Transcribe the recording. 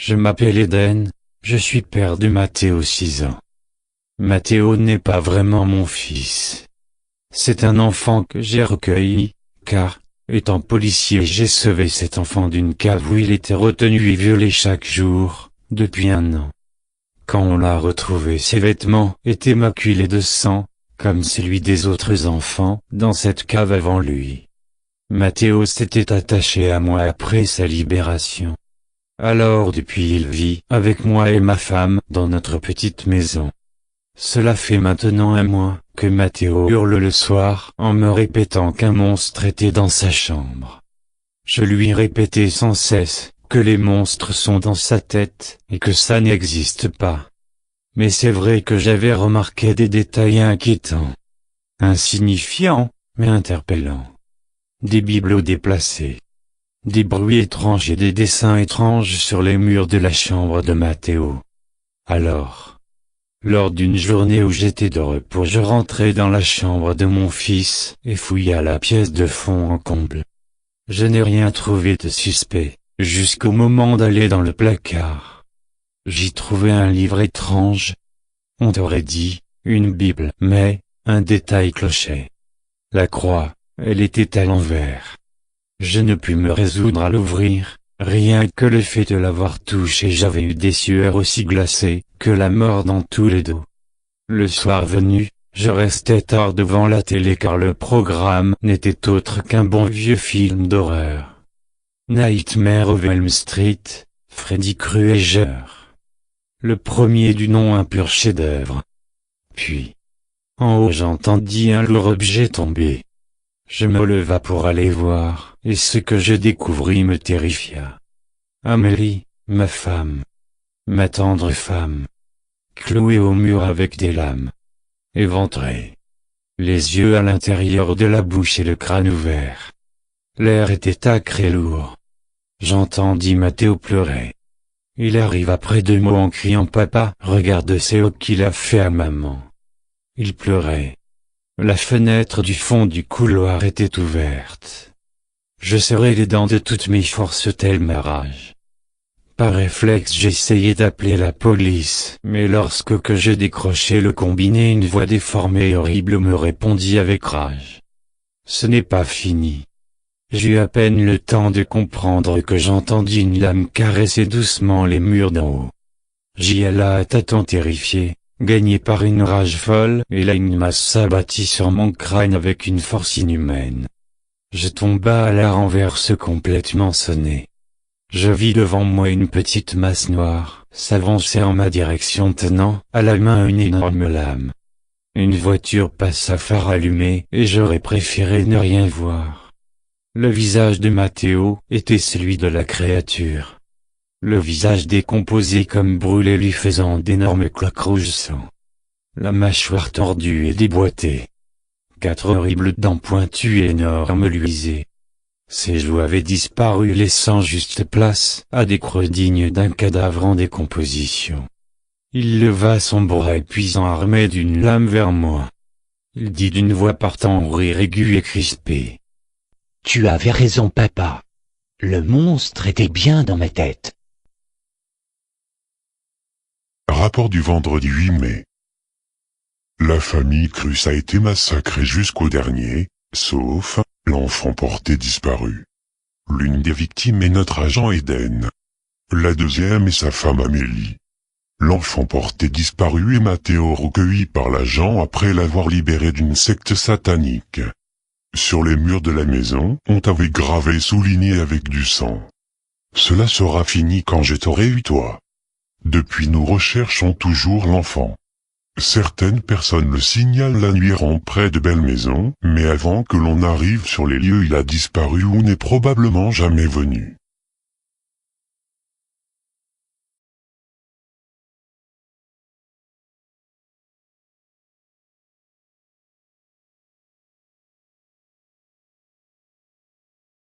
Je m'appelle Eden, je suis père de Mathéo 6 ans. Mathéo n'est pas vraiment mon fils. C'est un enfant que j'ai recueilli, car, étant policier j'ai sauvé cet enfant d'une cave où il était retenu et violé chaque jour, depuis 1 an. Quand on l'a retrouvé, ses vêtements étaient maculés de sang, comme celui des autres enfants dans cette cave avant lui. Mathéo s'était attaché à moi après sa libération. Alors depuis il vit avec moi et ma femme dans notre petite maison. Cela fait maintenant 1 mois que Mathéo hurle le soir en me répétant qu'un monstre était dans sa chambre. Je lui répétais sans cesse que les monstres sont dans sa tête et que ça n'existe pas. Mais c'est vrai que j'avais remarqué des détails inquiétants, insignifiants, mais interpellants. Des bibelots déplacés, des bruits étranges et des dessins étranges sur les murs de la chambre de Mathéo. Alors, lors d'une journée où j'étais de repos, je rentrai dans la chambre de mon fils et fouilla la pièce de fond en comble. Je n'ai rien trouvé de suspect, jusqu'au moment d'aller dans le placard. J'y trouvai un livre étrange. On aurait dit, une Bible, mais, un détail clochait. La croix, elle était à l'envers. Je ne pus me résoudre à l'ouvrir, rien que le fait de l'avoir touché, j'avais eu des sueurs aussi glacées que la mort dans tous les dos. Le soir venu, je restais tard devant la télé car le programme n'était autre qu'un bon vieux film d'horreur. Nightmare on Elm Street, Freddy Krueger. Le premier du nom, un pur chef-d'œuvre. Puis, en haut j'entendis un lourd objet tomber. Je me leva pour aller voir, et ce que je découvris me terrifia. Amélie, ma femme, ma tendre femme, clouée au mur avec des lames, éventrée, les yeux à l'intérieur de la bouche et le crâne ouvert. L'air était âcre et lourd. J'entendis Mathéo pleurer. Il arriva près de moi en criant « Papa, regarde ce qu'il a fait à maman ». Il pleurait. La fenêtre du fond du couloir était ouverte. Je serrai les dents de toutes mes forces telle ma rage. Par réflexe j'essayai d'appeler la police, mais lorsque je décrochai le combiné, une voix déformée et horrible me répondit avec rage. Ce n'est pas fini. J'eus à peine le temps de comprendre que j'entendis une lame caresser doucement les murs d'en haut. J'y alla à tâtons terrifié, gagné par une rage folle, et là une masse s'abattit sur mon crâne avec une force inhumaine. Je tomba à la renverse complètement sonné. Je vis devant moi une petite masse noire s'avancer en ma direction tenant à la main une énorme lame. Une voiture passa phare allumé et j'aurais préféré ne rien voir. Le visage de Mathéo était celui de la créature. Le visage décomposé comme brûlé lui faisant d'énormes cloques rouges sang. La mâchoire tordue et déboîtée. 4 horribles dents pointues et énormes luisaient. Ses joues avaient disparu laissant juste place à des creux dignes d'un cadavre en décomposition. Il leva son bras épuisant armé d'une lame vers moi. Il dit d'une voix partant en rire aigu et crispé. « Tu avais raison, papa. Le monstre était bien dans ma tête. » Rapport du vendredi 8 mai. La famille Crus a été massacrée jusqu'au dernier, sauf l'enfant porté disparu. L'une des victimes est notre agent Eden. La deuxième est sa femme Amélie. L'enfant porté disparu est Mathéo, recueilli par l'agent après l'avoir libéré d'une secte satanique. Sur les murs de la maison, on t'avait gravé et souligné avec du sang. Cela sera fini quand je t'aurai eu toi. Depuis nous recherchons toujours l'enfant. Certaines personnes le signalent la nuit errant près de belles maisons, mais avant que l'on arrive sur les lieux il a disparu ou n'est probablement jamais venu.